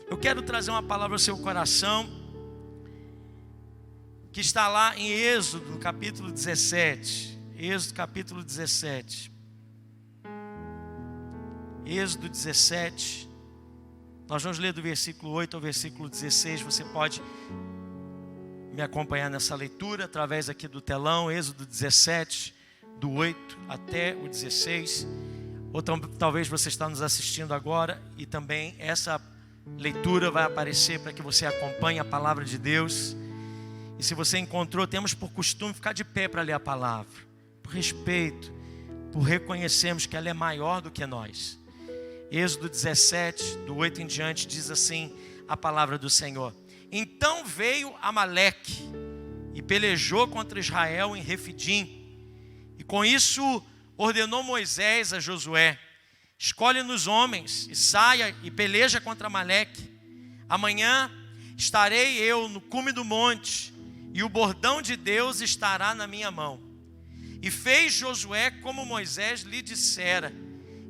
Eu quero trazer uma palavra ao seu coração, que está lá em Êxodo, no capítulo 17. Êxodo, capítulo 17. Êxodo 17. Nós vamos ler do versículo 8 ao versículo 16. Você pode me acompanhar nessa leitura através aqui do telão. Êxodo 17, do 8 até o 16. Ou talvez você está nos assistindo agora e também essa leitura vai aparecer para que você acompanhe a palavra de Deus. E se você encontrou, temos por costume ficar de pé para ler a palavra, por respeito, por reconhecermos que ela é maior do que nós. Êxodo 17, do 8 em diante, diz assim a palavra do Senhor: Então veio Amaleque e pelejou contra Israel em Refidim, e com isso ordenou Moisés a Josué: Escolhe-nos homens e saia e peleja contra Amaleque. Amanhã estarei eu no cume do monte, e o bordão de Deus estará na minha mão. E fez Josué como Moisés lhe dissera,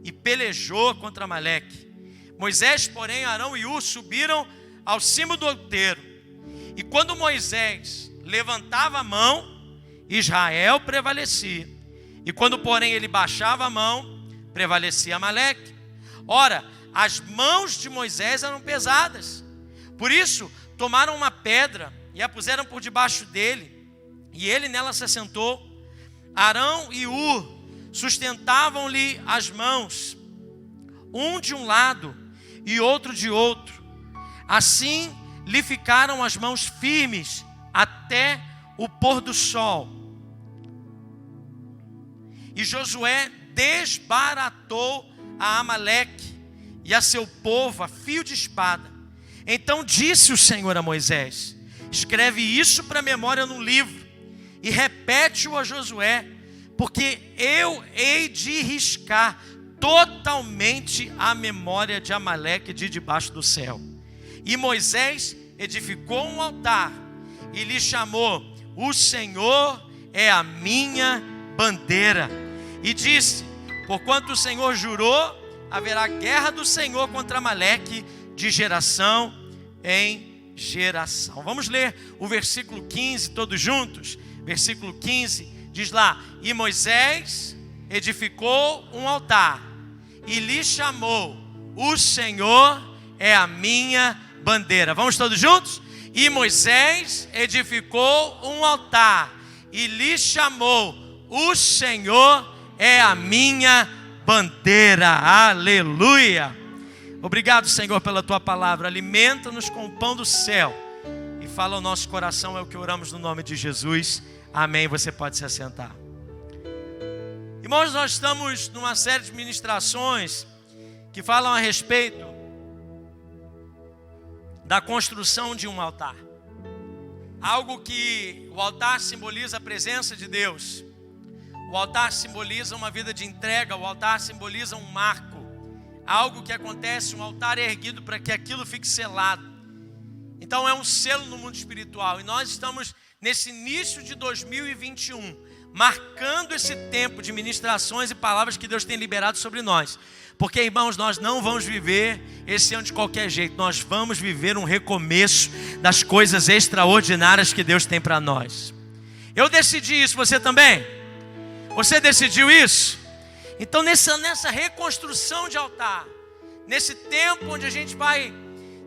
e pelejou contra Amaleque. Moisés, porém, Arão e Ur subiram ao cimo do outeiro. E quando Moisés levantava a mão, Israel prevalecia. E quando, porém, ele baixava a mão, prevalecia Amaleque. Ora, as mãos de Moisés eram pesadas. Por isso, tomaram uma pedra e a puseram por debaixo dele, e ele nela se assentou. Arão e Ur sustentavam-lhe as mãos, um de um lado e outro de outro. Assim lhe ficaram as mãos firmes até o pôr do sol. E Josué desbaratou a Amaleque e a seu povo a fio de espada. Então disse o Senhor a Moisés: Escreve isso para memória num livro e repete-o a Josué, porque eu hei de riscar totalmente a memória de Amaleque de debaixo do céu. E Moisés edificou um altar e lhe chamou: O Senhor é a minha bandeira. E disse: Porquanto o Senhor jurou, haverá guerra do Senhor contra Amaleque de geração em geração. Vamos ler o versículo 15 todos juntos. Versículo 15 diz lá: E Moisés edificou um altar e lhe chamou: O Senhor é a minha bandeira. Vamos todos juntos? E Moisés edificou um altar e lhe chamou: O Senhor é a minha bandeira. Aleluia. Obrigado, Senhor, pela tua palavra. Alimenta-nos com o pão do céu e fala ao nosso coração. É o que oramos no nome de Jesus. Amém. Você pode se assentar. Irmãos, nós estamos numa série de ministrações que falam a respeito da construção de um altar. Algo que o altar simboliza a presença de Deus. O altar simboliza uma vida de entrega. O altar simboliza um marco. Algo que acontece, um altar é erguido para que aquilo fique selado. Então é um selo no mundo espiritual. E nós estamos nesse início de 2021, marcando esse tempo de ministrações e palavras que Deus tem liberado sobre nós. Porque, irmãos, nós não vamos viver esse ano de qualquer jeito. Nós vamos viver um recomeço das coisas extraordinárias que Deus tem para nós. Eu decidi isso, você também? Você decidiu isso? Então nessa reconstrução de altar, nesse tempo onde a gente vai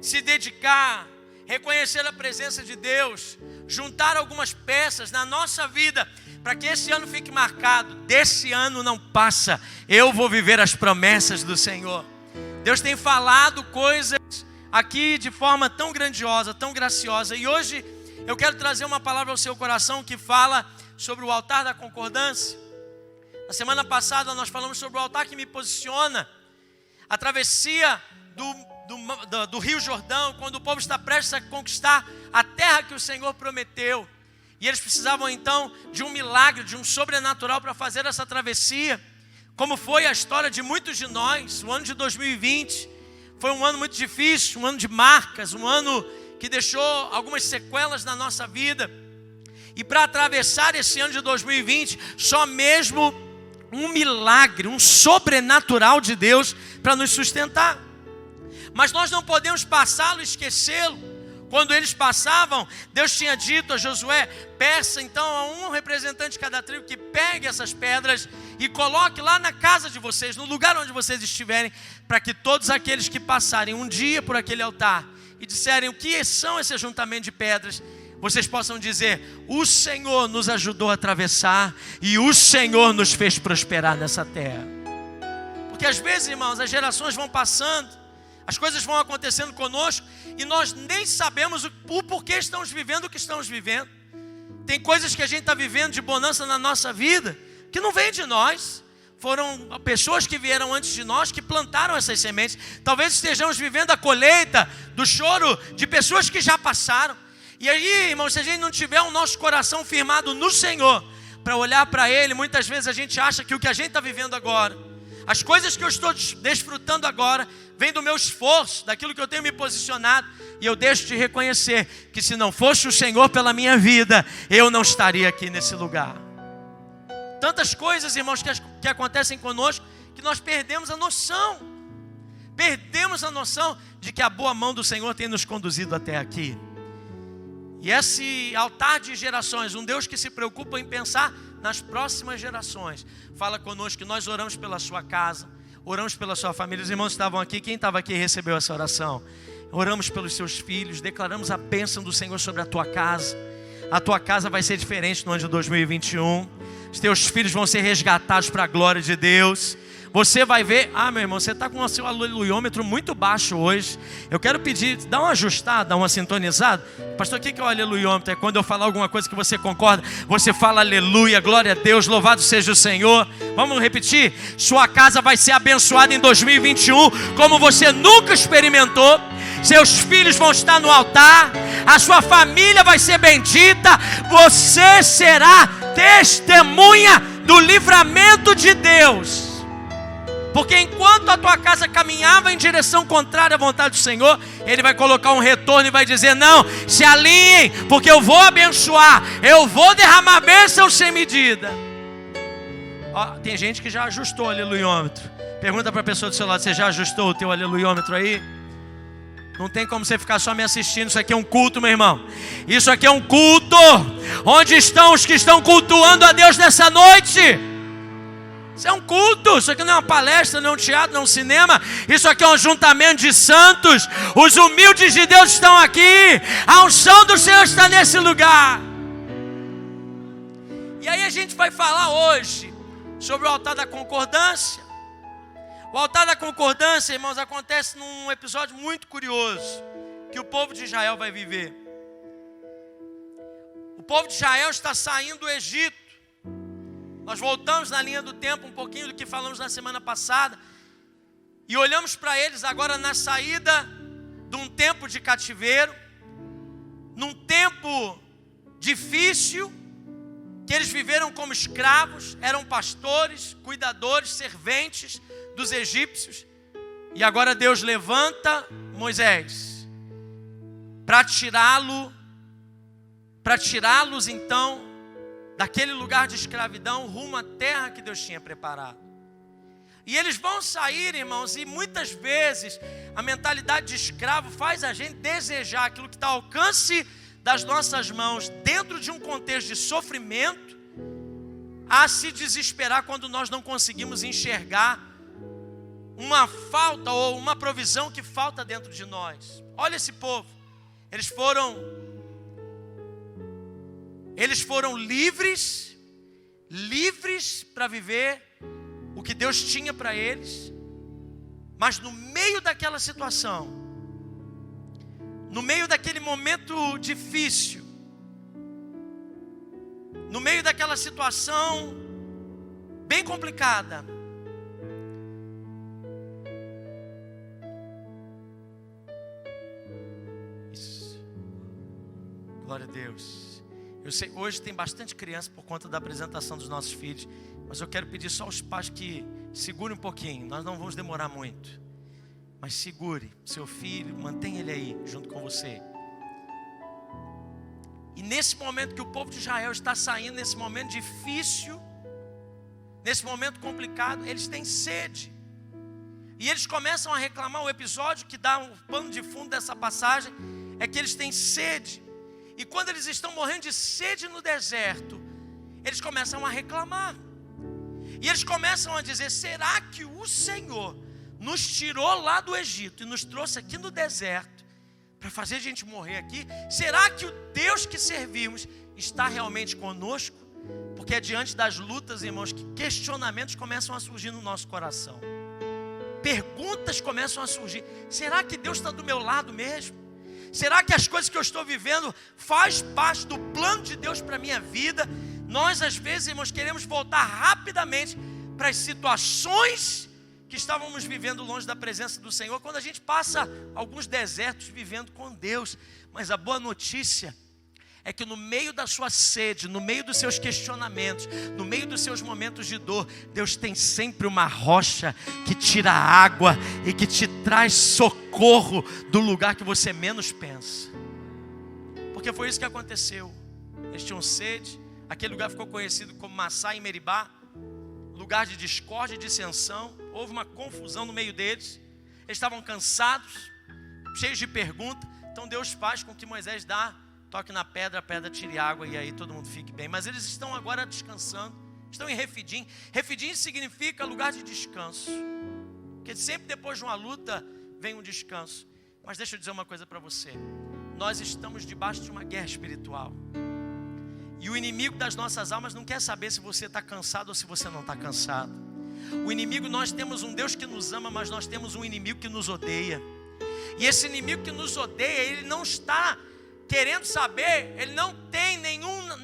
se dedicar, reconhecer a presença de Deus, juntar algumas peças na nossa vida, para que esse ano fique marcado: desse ano não passa, eu vou viver as promessas do Senhor. Deus tem falado coisas aqui de forma tão grandiosa, tão graciosa, e hoje eu quero trazer uma palavra ao seu coração que fala sobre o altar da concordância. Na semana passada nós falamos sobre o altar que me posiciona, a travessia do Rio Jordão, quando o povo está prestes a conquistar a terra que o Senhor prometeu. E eles precisavam então de um milagre, de um sobrenatural para fazer essa travessia. Como foi a história de muitos de nós. O ano de 2020 foi um ano muito difícil, um ano de marcas, um ano que deixou algumas sequelas na nossa vida. E para atravessar esse ano de 2020, só mesmo um milagre, um sobrenatural de Deus para nos sustentar. mas nós não podemos passá-lo e esquecê-lo. Quando eles passavam, Deus tinha dito a Josué: peça então a um representante de cada tribo que pegue essas pedras e coloque lá na casa de vocês, no lugar onde vocês estiverem, para que todos aqueles que passarem um dia por aquele altar e disserem o que são esse ajuntamento de pedras, vocês possam dizer: o Senhor nos ajudou a atravessar e o Senhor nos fez prosperar nessa terra. Porque às vezes, irmãos, as gerações vão passando, as coisas vão acontecendo conosco e nós nem sabemos o porquê estamos vivendo o que estamos vivendo. Tem coisas que a gente está vivendo de bonança na nossa vida que não vem de nós. Foram pessoas que vieram antes de nós que plantaram essas sementes. Talvez estejamos vivendo a colheita do choro de pessoas que já passaram. E aí, irmãos, se a gente não tiver o nosso coração firmado no Senhor, para olhar para Ele, muitas vezes a gente acha que o que a gente está vivendo agora, as coisas que eu estou desfrutando agora, vem do meu esforço, daquilo que eu tenho me posicionado. E eu deixo de reconhecer que se não fosse o Senhor pela minha vida, eu não estaria aqui nesse lugar. Tantas coisas, irmãos, que acontecem conosco, que nós perdemos a noção. Perdemos a noção de que a boa mão do Senhor tem nos conduzido até aqui. E esse altar de gerações, um Deus que se preocupa em pensar nas próximas gerações, fala conosco que nós oramos pela sua casa, oramos pela sua família. Os irmãos estavam aqui, quem estava aqui recebeu essa oração. Oramos pelos seus filhos, declaramos a bênção do Senhor sobre a tua casa. A tua casa vai ser diferente no ano de 2021. Os teus filhos vão ser resgatados para a glória de Deus. Você vai ver, meu irmão, você está com o seu aleluiômetro muito baixo hoje. Eu quero pedir, dá uma ajustada, dá uma sintonizada. Pastor, o que é o aleluiômetro? É quando eu falar alguma coisa que você concorda, você fala aleluia, glória a Deus, louvado seja o Senhor. Vamos repetir? Sua casa vai ser abençoada em 2021 como você nunca experimentou. Seus filhos vão estar no altar, a sua família vai ser bendita. Você será testemunha do livramento de Deus. Porque enquanto a tua casa caminhava em direção contrária à vontade do Senhor, Ele vai colocar um retorno e vai dizer: não, se alinhem, porque eu vou abençoar, eu vou derramar bênção sem medida. Tem gente que já ajustou o aleluiômetro. Pergunta para a pessoa do seu lado: você já ajustou o teu aleluiômetro aí? Não tem como você ficar só me assistindo. Isso aqui é um culto, meu irmão. Isso aqui é um culto. Onde estão os que estão cultuando a Deus nessa noite? Isso é um culto. Isso aqui não é uma palestra, não é um teatro, não é um cinema. Isso aqui é um ajuntamento de santos. Os humildes de Deus estão aqui. A unção do Senhor está nesse lugar. E aí a gente vai falar hoje sobre o altar da concordância. O altar da concordância, irmãos, acontece num episódio muito curioso que o povo de Israel vai viver. O povo de Israel está saindo do Egito. Nós voltamos na linha do tempo um pouquinho do que falamos na semana passada e olhamos para eles agora na saída de um tempo de cativeiro, num tempo difícil, que eles viveram como escravos, eram pastores, cuidadores, serventes dos egípcios. E agora Deus levanta Moisés para tirá-los então daquele lugar de escravidão rumo à terra que Deus tinha preparado. E eles vão sair, irmãos, e muitas vezes a mentalidade de escravo faz a gente desejar aquilo que está ao alcance das nossas mãos, dentro de um contexto de sofrimento, a se desesperar quando nós não conseguimos enxergar uma falta ou uma provisão que falta dentro de nós. Olha esse povo, eles foram livres para viver o que Deus tinha para eles, mas no meio daquela situação, no meio daquele momento difícil, no meio daquela situação bem complicada, isso. Glória a Deus. Eu sei, hoje tem bastante criança por conta da apresentação dos nossos filhos, mas eu quero pedir só aos pais que segurem um pouquinho. Nós não vamos demorar muito, mas segure seu filho, mantenha ele aí junto com você. E nesse momento que o povo de Israel está saindo, nesse momento difícil, nesse momento complicado, eles têm sede. E eles começam a reclamar. O episódio que dá um pano de fundo dessa passagem é que eles têm sede. E quando eles estão morrendo de sede no deserto, eles começam a reclamar. E eles começam a dizer: será que o Senhor nos tirou lá do Egito e nos trouxe aqui no deserto para fazer a gente morrer aqui? Será que o Deus que servimos está realmente conosco? Porque é diante das lutas, irmãos, que questionamentos começam a surgir no nosso coração. Perguntas começam a surgir. Será que Deus está do meu lado mesmo? Será que as coisas que eu estou vivendo faz parte do plano de Deus para a minha vida? Nós às vezes, irmãos, queremos voltar rapidamente para as situações que estávamos vivendo longe da presença do Senhor, quando a gente passa alguns desertos vivendo com Deus. Mas a boa notícia é que no meio da sua sede, no meio dos seus questionamentos, no meio dos seus momentos de dor, Deus tem sempre uma rocha que tira água e que te traz socorro do lugar que você menos pensa. Porque foi isso que aconteceu. Eles tinham sede, aquele lugar ficou conhecido como Massá e Meribá, lugar de discórdia e dissensão. Houve uma confusão no meio deles. Eles estavam cansados, cheios de perguntas. Então Deus faz com que Moisés toque na pedra, a pedra tire água e aí todo mundo fique bem. Mas eles estão agora descansando, estão em Refidim. Refidim significa lugar de descanso, porque sempre depois de uma luta vem um descanso. Mas deixa eu dizer uma coisa para você: nós estamos debaixo de uma guerra espiritual, e o inimigo das nossas almas não quer saber se você está cansado ou se você não está cansado. O inimigo, nós temos um Deus que nos ama, mas nós temos um inimigo que nos odeia. E esse inimigo que nos odeia, ele não está querendo saber, ele não tem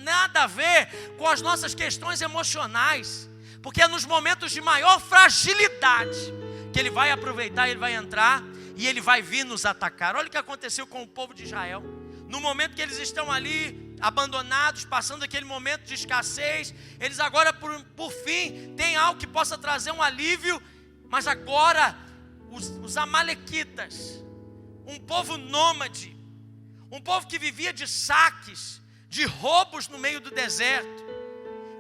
nada a ver com as nossas questões emocionais, porque é nos momentos de maior fragilidade que ele vai aproveitar, ele vai entrar e ele vai vir nos atacar. Olha o que aconteceu com o povo de Israel. No momento que eles estão ali abandonados, passando aquele momento de escassez, eles agora por fim têm algo que possa trazer um alívio. Mas agora os amalequitas, um povo nômade, um povo que vivia de saques, de roubos no meio do deserto.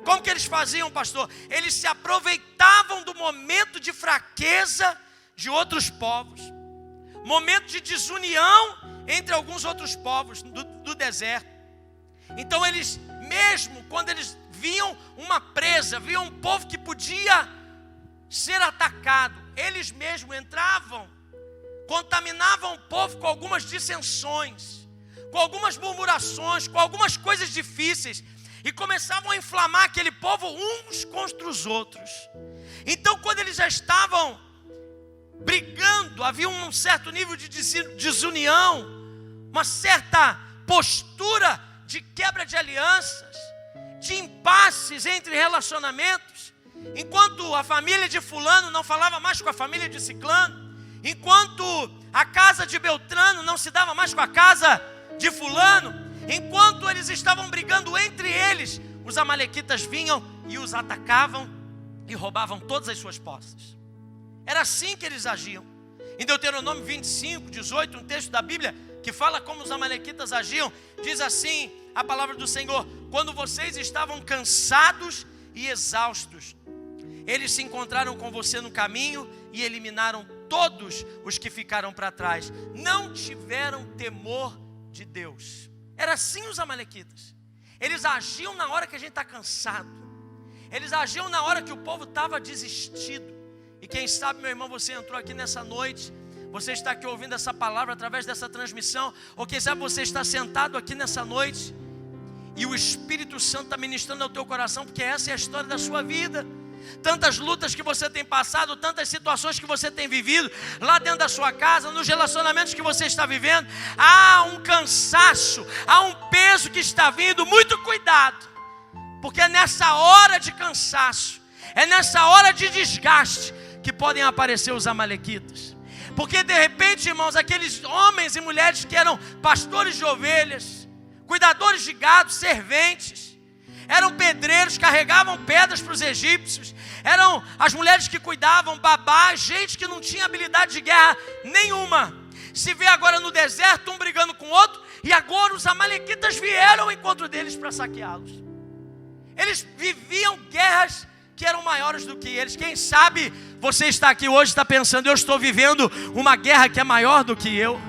Como que eles faziam, pastor? Eles se aproveitavam do momento de fraqueza de outros povos, momento de desunião entre alguns outros povos do deserto. Então eles, mesmo quando eles viam uma presa, viam um povo que podia ser atacado, eles mesmos entravam, contaminavam o povo com algumas dissensões, com algumas murmurações, com algumas coisas difíceis, e começavam a inflamar aquele povo uns contra os outros. Então, quando eles já estavam brigando, havia um certo nível de desunião, uma certa postura de quebra de alianças, de impasses entre relacionamentos. Enquanto a família de fulano não falava mais com a família de ciclano, enquanto a casa de Beltrano não se dava mais com a casa de fulano, enquanto eles estavam brigando entre eles, os amalequitas vinham e os atacavam e roubavam todas as suas posses. Era assim que eles agiam. Em Deuteronômio 25, 18, um texto da Bíblia que fala como os amalequitas agiam, diz assim a palavra do Senhor: quando vocês estavam cansados e exaustos, eles se encontraram com você no caminho e eliminaram todos os que ficaram para trás. Não tiveram temor de Deus. Era assim os amalequitas. Eles agiam na hora que a gente está cansado. Eles agiam na hora que o povo estava desistido. E quem sabe, meu irmão, você entrou aqui nessa noite, você está aqui ouvindo essa palavra através dessa transmissão, ou quem sabe você está sentado aqui nessa noite e o Espírito Santo está ministrando ao teu coração, porque essa é a história da sua vida. Tantas lutas que você tem passado, tantas situações que você tem vivido lá dentro da sua casa, nos relacionamentos que você está vivendo, há um cansaço, há um peso que está vindo. Muito cuidado, porque é nessa hora de cansaço, é nessa hora de desgaste que podem aparecer os amalequitas. Porque de repente, irmãos, aqueles homens e mulheres que eram pastores de ovelhas, cuidadores de gado, serventes, eram pedreiros, carregavam pedras para os egípcios, eram as mulheres que cuidavam, babás, gente que não tinha habilidade de guerra nenhuma. Se vê agora no deserto, um brigando com o outro, e agora os amalequitas vieram ao encontro deles para saqueá-los. Eles viviam guerras que eram maiores do que eles. Quem sabe você está aqui hoje, está pensando, eu estou vivendo uma guerra que é maior do que eu.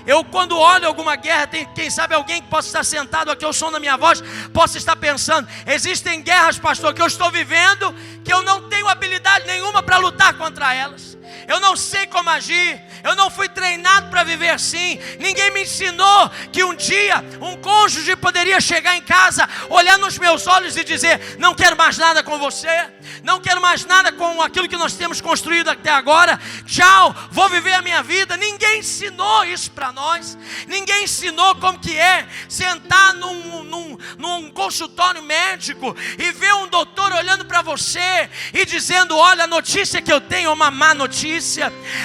Eu quando olho alguma guerra, tem, quem sabe alguém que possa estar sentado aqui ao som da minha voz, possa estar pensando, existem guerras, pastor, que eu estou vivendo, que eu não tenho habilidade nenhuma para lutar contra elas. Eu não sei como agir, eu não fui treinado para viver assim. Ninguém me ensinou que um dia um cônjuge poderia chegar em casa, olhar nos meus olhos e dizer, não quero mais nada com você, não quero mais nada com aquilo que nós temos construído até agora, tchau, vou viver a minha vida. Ninguém ensinou isso para nós. Ninguém ensinou como que é sentar num consultório médico e ver um doutor olhando para você e dizendo, olha, a notícia que eu tenho é uma má notícia.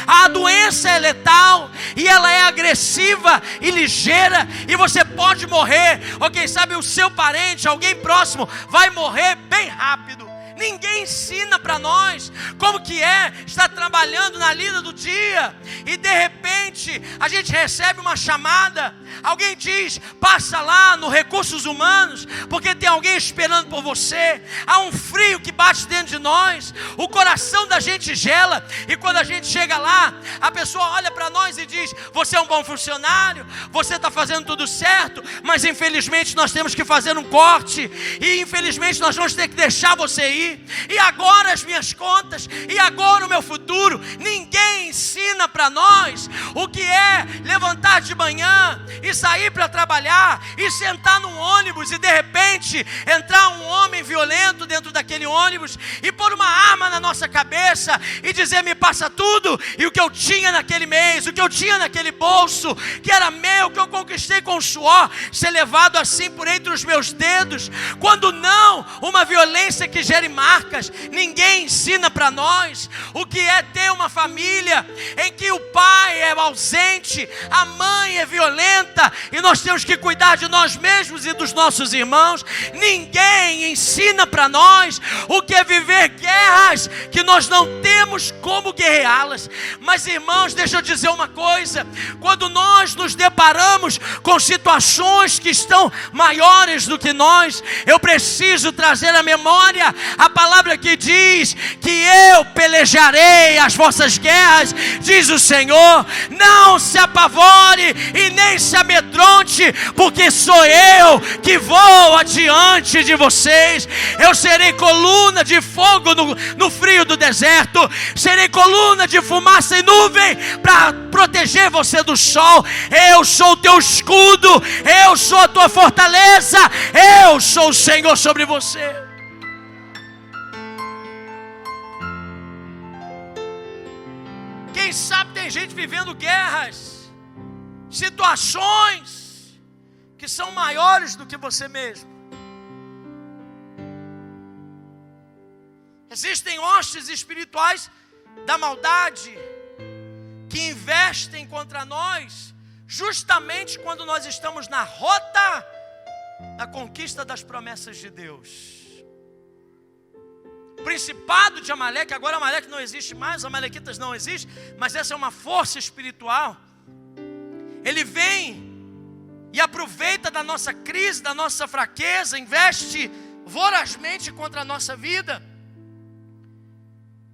A doença é letal e ela é agressiva e ligeira e você pode morrer, ou quem sabe o seu parente, alguém próximo vai morrer bem rápido. Ninguém ensina para nós como que é estar trabalhando na lida do dia e de repente a gente recebe uma chamada, alguém diz, passa lá no Recursos Humanos, porque tem alguém esperando por você. Há um frio que bate dentro de nós, o coração da gente gela, e quando a gente chega lá, a pessoa olha para nós e diz, você é um bom funcionário, você está fazendo tudo certo, mas infelizmente nós temos que fazer um corte, e infelizmente nós vamos ter que deixar você ir. E agora as minhas contas, e agora o meu futuro. Ninguém ensina para nós o que é levantar de manhã e sair para trabalhar e sentar num ônibus e de repente entrar um homem violento dentro daquele ônibus e pôr uma arma na nossa cabeça e dizer, me passa tudo, e o que eu tinha naquele mês, o que eu tinha naquele bolso, que era meu, que eu conquistei com suor, ser levado assim por entre os meus dedos. Quando não, uma violência que gere marcas. Ninguém ensina para nós o que é ter uma família em que o pai é ausente, a mãe é violenta e nós temos que cuidar de nós mesmos e dos nossos irmãos. Ninguém ensina para nós o que é viver guerras que nós não temos como guerreá-las. Mas irmãos, deixa eu dizer uma coisa, quando nós nos deparamos com situações que estão maiores do que nós, eu preciso trazer à memória a palavra que diz que eu pelejarei as vossas guerras, diz o Senhor. Não se apavore e nem se amedronte, porque sou eu que vou adiante de vocês. Eu serei coluna de fogo no frio do deserto, serei coluna de fumaça e nuvem para proteger você do sol. Eu sou o teu escudo, eu sou a tua fortaleza, eu sou o Senhor sobre você. Quem sabe tem gente vivendo guerras, situações que são maiores do que você mesmo. Existem hostes espirituais da maldade que investem contra nós justamente quando nós estamos na rota da conquista das promessas de Deus. O principado de Amaleque, agora Amaleque não existe mais, os amalequitas não existem, mas essa é uma força espiritual. Ele vem e aproveita da nossa crise, da nossa fraqueza, investe vorazmente contra a nossa vida.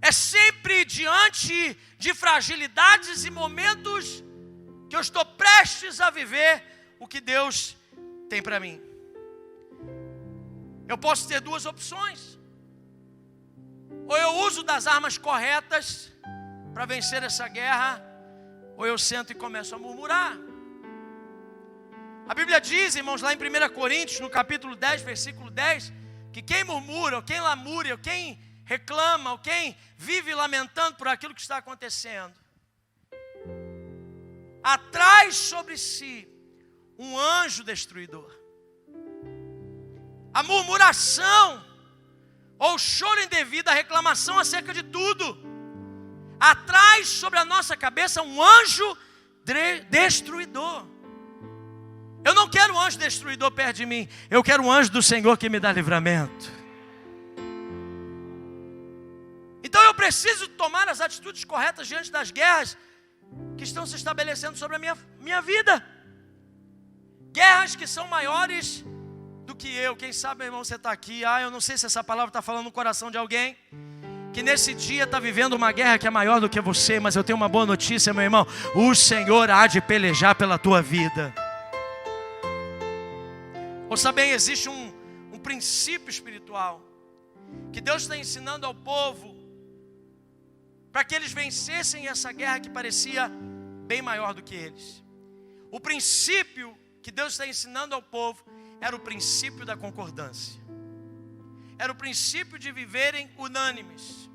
É sempre diante de fragilidades e momentos que eu estou prestes a viver o que Deus tem para mim. Eu posso ter duas opções. Ou eu uso das armas corretas para vencer essa guerra, ou eu sento e começo a murmurar. A Bíblia diz, irmãos, lá em 1 Coríntios, no capítulo 10, versículo 10, que quem murmura, ou quem lamúria, ou quem reclama, ou quem vive lamentando por aquilo que está acontecendo, atrai sobre si um anjo destruidor. A murmuração ou choro indevido, a reclamação acerca de tudo, atrai sobre a nossa cabeça um anjo destruidor. Eu não quero um anjo destruidor perto de mim, eu quero um anjo do Senhor que me dá livramento. Então eu preciso tomar as atitudes corretas diante das guerras que estão se estabelecendo sobre a minha vida. Guerras que são maiores do que eu. Quem sabe, meu irmão, você está aqui. Eu não sei se essa palavra está falando no coração de alguém que nesse dia está vivendo uma guerra que é maior do que você. Mas eu tenho uma boa notícia, meu irmão: o Senhor há de pelejar pela tua vida. Ouça bem, existe um princípio espiritual que Deus está ensinando ao povo para que eles vencessem essa guerra que parecia bem maior do que eles. O princípio que Deus está ensinando ao povo era o princípio da concordância. Era o princípio de viverem unânimes.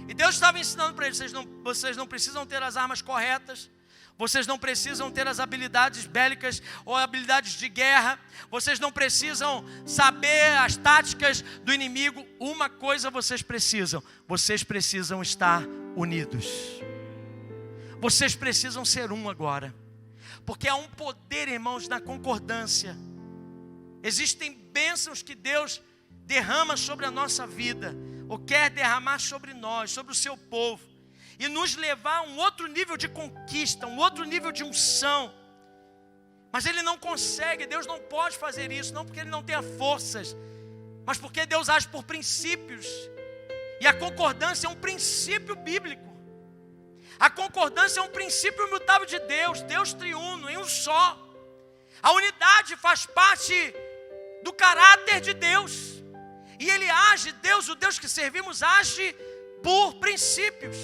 E Deus estava ensinando para eles: vocês não precisam ter as armas corretas, vocês não precisam ter as habilidades bélicas ou habilidades de guerra, vocês não precisam saber as táticas do inimigo. Uma coisa vocês precisam estar unidos. Vocês precisam ser um agora, porque há um poder, irmãos, na concordância. Existem bênçãos que Deus derrama sobre a nossa vida, ou quer derramar sobre nós, sobre o seu povo, e nos levar a um outro nível de conquista, um outro nível de unção. Mas Ele não consegue, Deus não pode fazer isso, não porque Ele não tenha forças, mas porque Deus age por princípios. E a concordância é um princípio bíblico. A concordância é um princípio imutável de Deus, Deus triuno, em um só. A unidade faz parte do caráter de Deus. E Ele age, Deus, o Deus que servimos, age por princípios.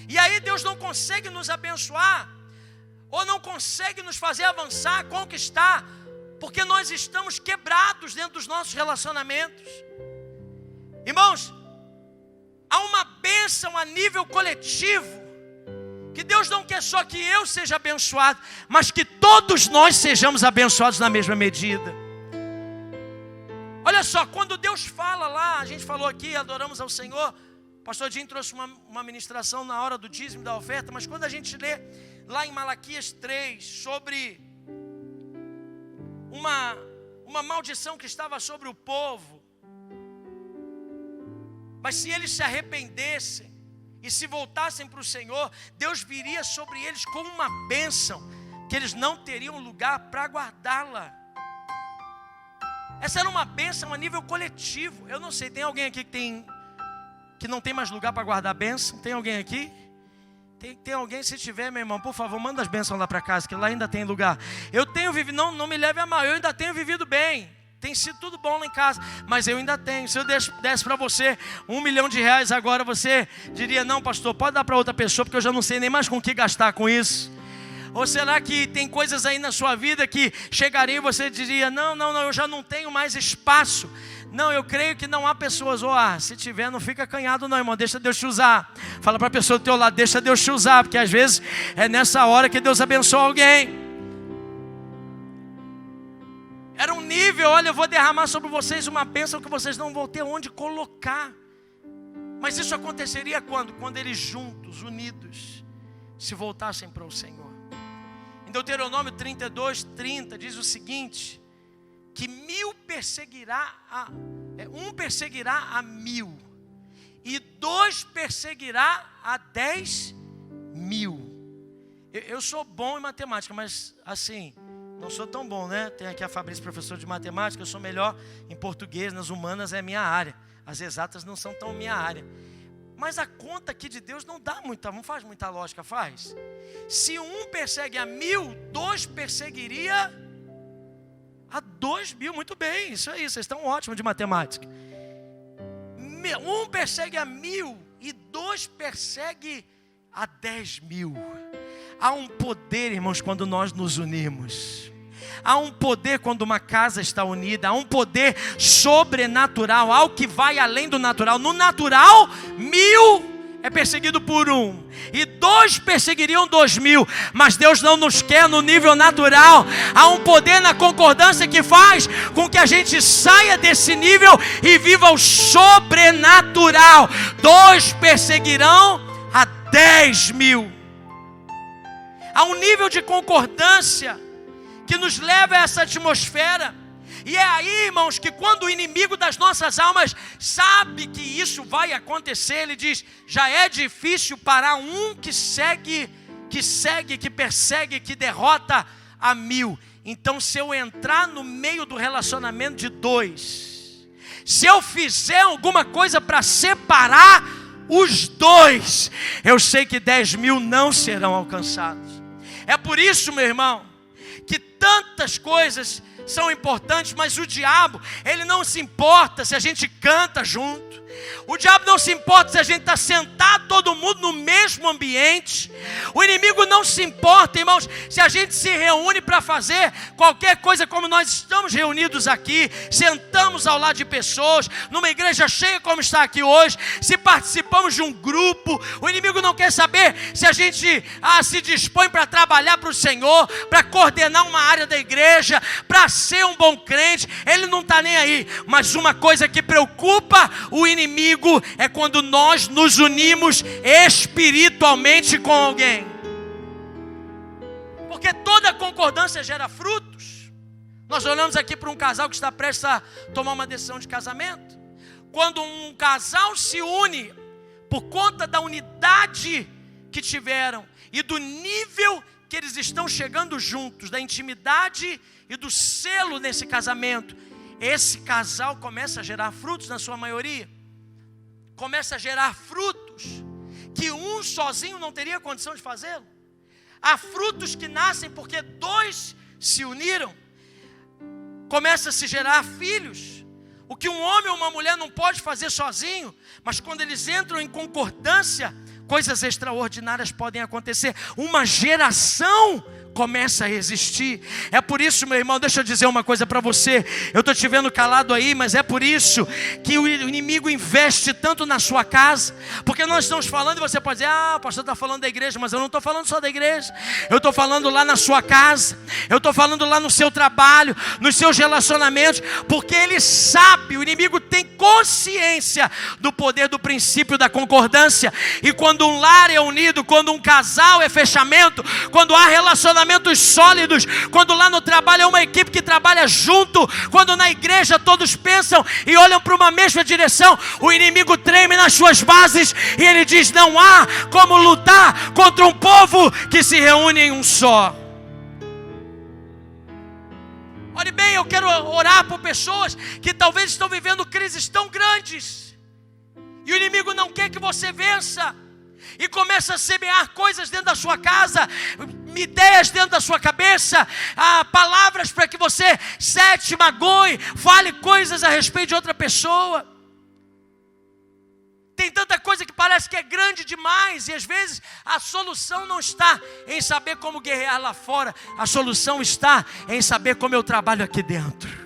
E aí Deus não consegue nos abençoar, ou não consegue nos fazer avançar, conquistar, porque nós estamos quebrados dentro dos nossos relacionamentos. Irmãos, há uma bênção a nível coletivo, que Deus não quer só que eu seja abençoado, mas que todos nós sejamos abençoados na mesma medida. Olha só, quando Deus fala lá, a gente falou aqui, adoramos ao Senhor. O pastor Dinho trouxe uma ministração na hora do dízimo da oferta, mas quando a gente lê lá em Malaquias 3 sobre uma maldição que estava sobre o povo, mas se eles se arrependessem e se voltassem para o Senhor, Deus viria sobre eles com uma bênção que eles não teriam lugar para guardá-la. Essa era uma bênção a nível coletivo. Eu não sei, tem alguém aqui que não tem mais lugar para guardar a bênção? Tem alguém aqui? Tem alguém? Se tiver, meu irmão, por favor, manda as bênçãos lá para casa, que lá ainda tem lugar. Eu tenho vivido, não me leve a mal, eu ainda tenho vivido bem. Tem sido tudo bom lá em casa, mas eu ainda tenho. Se eu desse para você R$1 milhão agora, você diria: não, pastor, pode dar para outra pessoa, porque eu já não sei nem mais com o que gastar com isso. Ou será que tem coisas aí na sua vida que chegariam e você diria: não, eu já não tenho mais espaço. Não, eu creio que não há pessoas, se tiver, não fica acanhado não, irmão, deixa Deus te usar. Fala para a pessoa do teu lado: deixa Deus te usar, porque às vezes é nessa hora que Deus abençoa alguém. Era um nível: olha, eu vou derramar sobre vocês uma bênção que vocês não vão ter onde colocar. Mas isso aconteceria quando? Quando eles juntos, unidos, se voltassem para o Senhor. Em Deuteronômio 32:30 diz o seguinte: que um perseguirá a 1000 e 2 perseguirá a 10.000. Eu sou bom em matemática, mas assim, não sou tão bom, né? Tem aqui a Fabrício, professor de matemática. Eu sou melhor em português, nas humanas é minha área. As exatas não são tão minha área. Mas a conta aqui de Deus não faz muita lógica, faz? Se um persegue a 1000, 2 perseguiria a 2.000. Muito bem, isso aí, vocês estão ótimos de matemática. Um persegue a 1000 e 2 persegue a 10.000. Há um poder, irmãos, quando nós nos unimos. Há um poder quando uma casa está unida. Há um poder sobrenatural, algo que vai além do natural. No natural, 1000 é perseguido por 1 e 2 perseguiriam 2.000. Mas Deus não nos quer no nível natural. Há um poder na concordância que faz com que a gente saia desse nível e viva o sobrenatural. 2 perseguirão a 10.000. Há um nível de concordância que nos leva a essa atmosfera. E é aí, irmãos, que quando o inimigo das nossas almas sabe que isso vai acontecer, ele diz: já é difícil parar um que persegue, que derrota a 1000. Então, se eu entrar no meio do relacionamento de dois, se eu fizer alguma coisa para separar os dois, eu sei que 10 mil não serão alcançados. É por isso, meu irmão, que tantas coisas são importantes, mas o diabo, ele não se importa se a gente canta junto. O diabo não se importa se a gente está sentado todo mundo no mesmo ambiente. O inimigo não se importa, irmãos, se a gente se reúne para fazer qualquer coisa como nós estamos reunidos aqui, sentamos ao lado de pessoas, numa igreja cheia como está aqui hoje, se participamos de um grupo. O inimigo não quer saber se a gente se dispõe para trabalhar para o Senhor, para coordenar uma área da igreja, para ser um bom crente. Ele não está nem aí. Mas uma coisa que preocupa o inimigo é quando nós nos unimos espiritualmente com alguém. Porque toda concordância gera frutos. Nós olhamos aqui para um casal que está prestes a tomar uma decisão de casamento. Quando um casal se une por conta da unidade que tiveram e do nível que eles estão chegando juntos, da intimidade e do selo nesse casamento, esse casal começa a gerar frutos na sua maioria. Começa a gerar frutos que um sozinho não teria condição de fazê-lo. Há frutos que nascem porque dois se uniram. Começa a se gerar filhos. O que um homem ou uma mulher não pode fazer sozinho, mas quando eles entram em concordância, coisas extraordinárias podem acontecer. Uma geração começa a existir. É por isso, meu irmão, deixa eu dizer uma coisa para você. Eu estou te vendo calado aí, mas é por isso que o inimigo investe tanto na sua casa. Porque nós estamos falando e você pode dizer: o pastor está falando da igreja. Mas eu não estou falando só da igreja. Eu estou falando lá na sua casa. Eu estou falando lá no seu trabalho, nos seus relacionamentos. Porque ele sabe, o inimigo tem consciência do poder do princípio da concordância. E quando um lar é unido, quando um casal é fechamento, quando há relacionamentos sólidos, quando lá no trabalho é uma equipe que trabalha junto, quando na igreja todos pensam e olham para uma mesma direção, o inimigo treme nas suas bases e ele diz: não há como lutar contra um povo que se reúne em um só. Olhe bem, eu quero orar por pessoas que talvez estão vivendo crises tão grandes e o inimigo não quer que você vença. E começa a semear coisas dentro da sua casa, ideias dentro da sua cabeça, palavras para que você sete, magoe, fale coisas a respeito de outra pessoa. Tem tanta coisa que parece que é grande demais, e às vezes a solução não está em saber como guerrear lá fora, a solução está em saber como eu trabalho aqui dentro.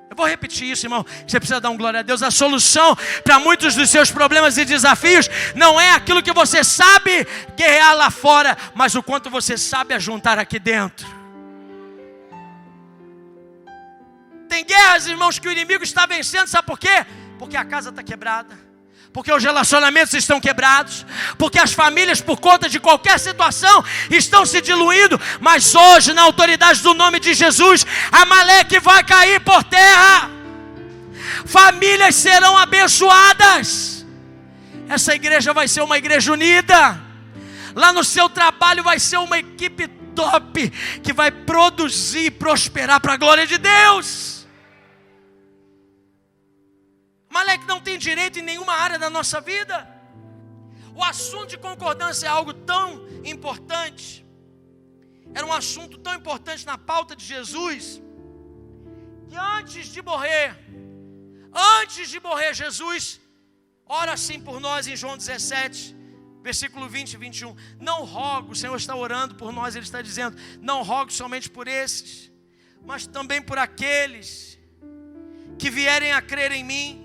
Eu vou repetir isso, irmão, você precisa dar um glória a Deus. A solução para muitos dos seus problemas e desafios não é aquilo que você sabe guerrear lá fora, mas o quanto você sabe ajuntar aqui dentro. Tem guerras, irmãos, que o inimigo está vencendo, sabe por quê? Porque a casa está quebrada, porque os relacionamentos estão quebrados, porque as famílias, por conta de qualquer situação, estão se diluindo. Mas hoje, na autoridade do nome de Jesus, Amaleque vai cair por terra. Famílias serão abençoadas. Essa igreja vai ser uma igreja unida. Lá no seu trabalho vai ser uma equipe top, que vai produzir e prosperar para a glória de Deus. Amaleque não tem direito em nenhuma área da nossa vida. O assunto de concordância é algo tão importante. Era um assunto tão importante na pauta de Jesus, que antes de morrer, Jesus ora assim por nós em João 17, versículo 20 e 21. Não rogo, o Senhor está orando por nós, Ele está dizendo: não rogo somente por esses, mas também por aqueles que vierem a crer em mim,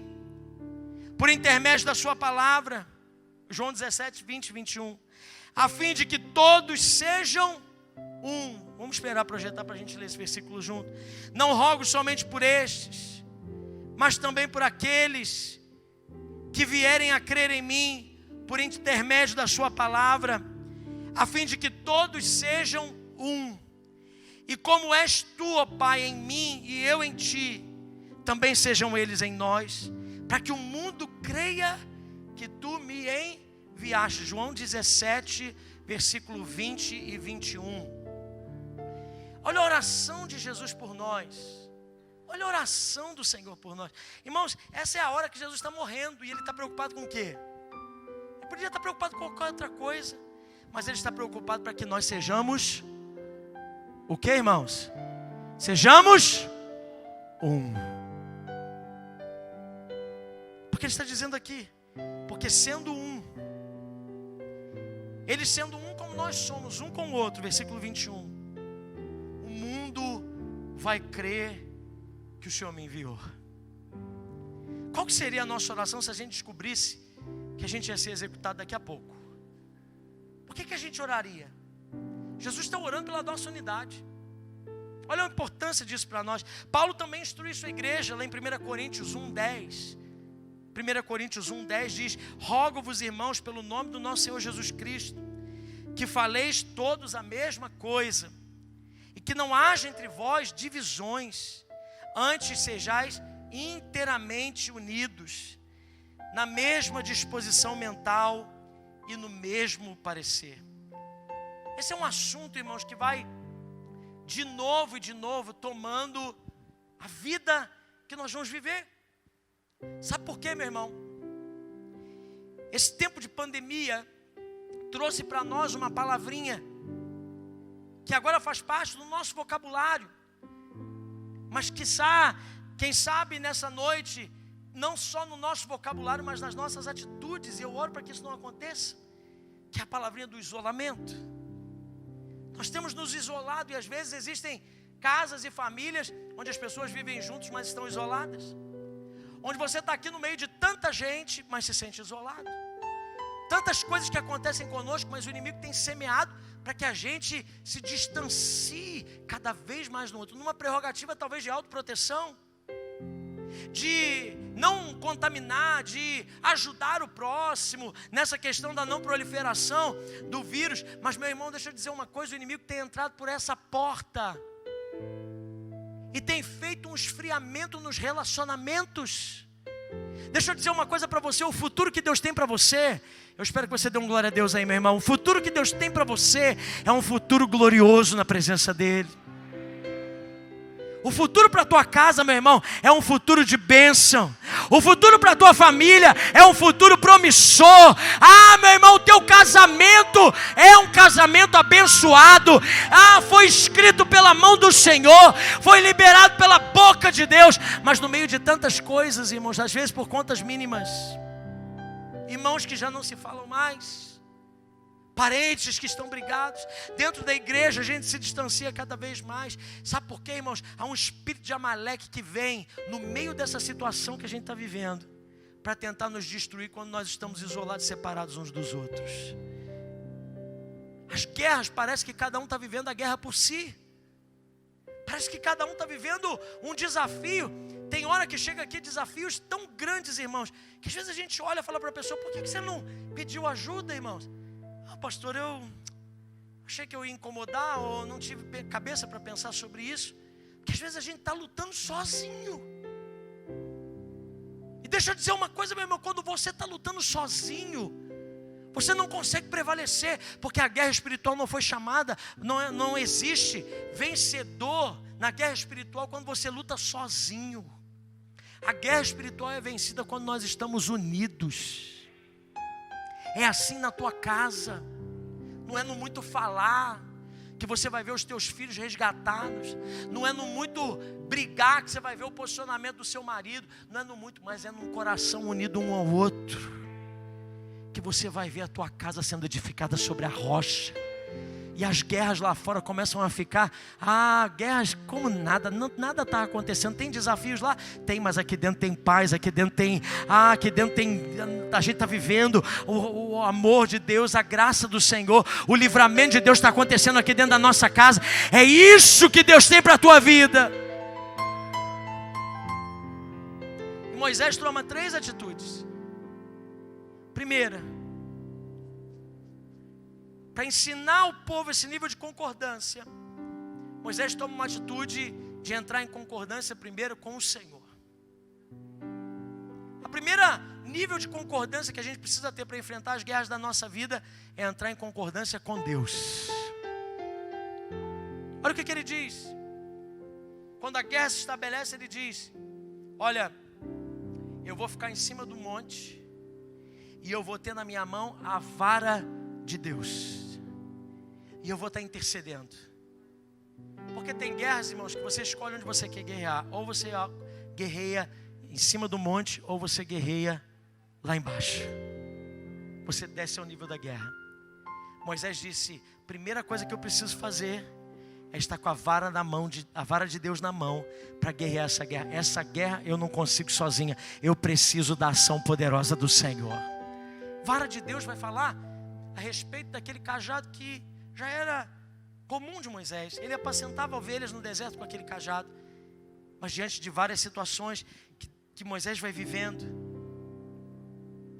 por intermédio da sua palavra. João 17, 20 e 21. A fim de que todos sejam um. Vamos esperar projetar para a gente ler esse versículo junto. Não rogo somente por estes, mas também por aqueles que vierem a crer em mim, por intermédio da sua palavra, a fim de que todos sejam um. E como és tu, ó Pai, em mim e eu em ti, também sejam eles em nós, para que o mundo creia que tu me enviaste. João 17, versículo 20 e 21. Olha a oração de Jesus por nós. Olha a oração do Senhor por nós. Irmãos, essa é a hora que Jesus está morrendo. E Ele está preocupado com o quê? Ele podia estar preocupado com qualquer outra coisa. Mas Ele está preocupado para que nós sejamos o quê, irmãos? Sejamos um. Porque Ele está dizendo aqui, porque sendo um, Ele sendo um como nós somos, um com o outro, versículo 21, o mundo vai crer que o Senhor me enviou. Qual que seria a nossa oração se a gente descobrisse que a gente ia ser executado daqui a pouco? Por que a gente oraria? Jesus está orando pela nossa unidade. Olha a importância disso para nós. Paulo também instrui sua igreja lá em 1 Coríntios 1:10. 1 Coríntios 1:10 diz: rogo-vos, irmãos, pelo nome do nosso Senhor Jesus Cristo, que faleis todos a mesma coisa, e que não haja entre vós divisões, antes sejais inteiramente unidos, na mesma disposição mental e no mesmo parecer. Esse é um assunto, irmãos, que vai de novo e de novo tomando a vida que nós vamos viver. Sabe por quê, meu irmão? Esse tempo de pandemia trouxe para nós uma palavrinha que agora faz parte do nosso vocabulário, mas quem sabe nessa noite, não só no nosso vocabulário, mas nas nossas atitudes, e eu oro para que isso não aconteça, que é a palavrinha do isolamento. Nós temos nos isolado, e às vezes existem casas e famílias onde as pessoas vivem juntos, mas estão isoladas. Onde você está aqui no meio de tanta gente, mas se sente isolado. Tantas coisas que acontecem conosco, mas o inimigo tem semeado para que a gente se distancie cada vez mais no outro, numa prerrogativa talvez de autoproteção, de não contaminar, de ajudar o próximo nessa questão da não proliferação do vírus. Mas, meu irmão, deixa eu dizer uma coisa: o inimigo tem entrado por essa porta e tem feito um esfriamento nos relacionamentos. Deixa eu dizer uma coisa para você: o futuro que Deus tem para você, eu espero que você dê um glória a Deus aí, meu irmão. O futuro que Deus tem para você é um futuro glorioso na presença dEle. O futuro para a tua casa, meu irmão, é um futuro de bênção. O futuro para a tua família é um futuro promissor. Ah, meu irmão, o teu casamento é um casamento abençoado. Ah, foi escrito pela mão do Senhor, foi liberado pela boca de Deus. Mas no meio de tantas coisas, irmãos, às vezes por contas mínimas, irmãos que já não se falam mais, parentes que estão brigados, dentro da igreja a gente se distancia cada vez mais. Sabe por quê, irmãos? Há um espírito de Amaleque que vem no meio dessa situação que a gente está vivendo, para tentar nos destruir quando nós estamos isolados, separados uns dos outros. As guerras, parece que cada um está vivendo a guerra por si. Parece que cada um está vivendo um desafio. Tem hora que chega aqui desafios tão grandes, irmãos, que às vezes a gente olha e fala para a pessoa: por que você não pediu ajuda, irmãos? Pastor, eu achei que eu ia incomodar, ou não tive cabeça para pensar sobre isso. Porque às vezes a gente está lutando sozinho. E deixa eu dizer uma coisa, meu irmão: quando você está lutando sozinho, você não consegue prevalecer, porque a guerra espiritual não foi chamada, não existe vencedor na guerra espiritual quando você luta sozinho. A guerra espiritual é vencida quando nós estamos unidos. É assim na tua casa. Não é no muito falar que você vai ver os teus filhos resgatados. Não é no muito brigar que você vai ver o posicionamento do seu marido. Não é no muito, mas é num coração unido um ao outro, que você vai ver a tua casa sendo edificada sobre a rocha. E as guerras lá fora começam a ficar, guerras como nada está acontecendo. Tem desafios lá? Tem, mas aqui dentro tem paz, aqui dentro tem, a gente está vivendo o amor de Deus, a graça do Senhor, o livramento de Deus está acontecendo aqui dentro da nossa casa. É isso que Deus tem para a tua vida. E Moisés toma 3 atitudes. Primeira, para ensinar o povo esse nível de concordância, Moisés toma uma atitude de entrar em concordância primeiro com o Senhor. A primeira nível de concordância que a gente precisa ter para enfrentar as guerras da nossa vida é entrar em concordância com Deus. Olha o que ele diz. Quando a guerra se estabelece, ele diz: olha, eu vou ficar em cima do monte e eu vou ter na minha mão a vara de Deus. E eu vou estar intercedendo. Porque tem guerras, irmãos, que você escolhe onde você quer guerrear. Ou você guerreia em cima do monte, ou você guerreia lá embaixo. Você desce ao nível da guerra. Moisés disse: primeira coisa que eu preciso fazer é estar com a vara de Deus na mão para guerrear essa guerra. Essa guerra eu não consigo sozinha. Eu preciso da ação poderosa do Senhor. Vara de Deus vai falar a respeito daquele cajado que já era comum de Moisés. Ele apacentava ovelhas no deserto com aquele cajado. Mas diante de várias situações que Moisés vai vivendo,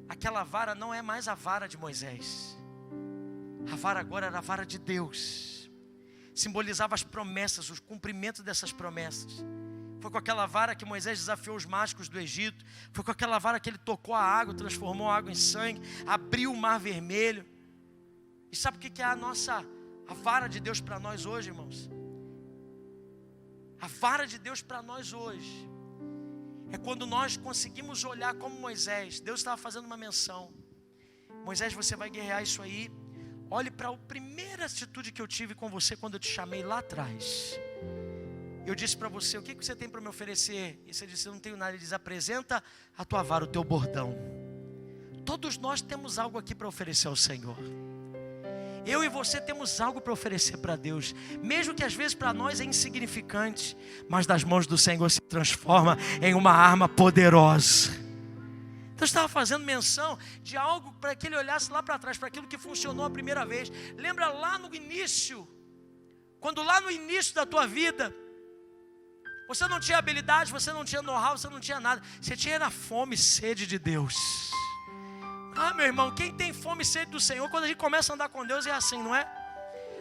aquela vara não é mais a vara de Moisés. A vara agora era a vara de Deus. Simbolizava as promessas, o cumprimento dessas promessas. Foi com aquela vara que Moisés desafiou os mágicos do Egito. Foi com aquela vara que ele tocou a água, transformou a água em sangue, abriu o mar vermelho. E sabe o que é a vara de Deus para nós hoje, irmãos? A vara de Deus para nós hoje é quando nós conseguimos olhar como Moisés. Deus estava fazendo uma menção: Moisés, você vai guerrear isso aí. Olhe para a primeira atitude que eu tive com você quando eu te chamei lá atrás. Eu disse para você: o que você tem para me oferecer? E você disse: eu não tenho nada. Ele diz: apresenta a tua vara, o teu bordão. Todos nós temos algo aqui para oferecer ao Senhor. Eu e você temos algo para oferecer para Deus, mesmo que às vezes para nós é insignificante, mas das mãos do Senhor se transforma em uma arma poderosa. Então eu estava fazendo menção de algo para que ele olhasse lá para trás, para aquilo que funcionou a primeira vez. Lembra lá no início, quando lá no início da tua vida, você não tinha habilidade, você não tinha know-how, você não tinha nada. Você tinha era fome e sede de Deus. Ah, meu irmão, quem tem fome e sede do Senhor, quando a gente começa a andar com Deus é assim, não é?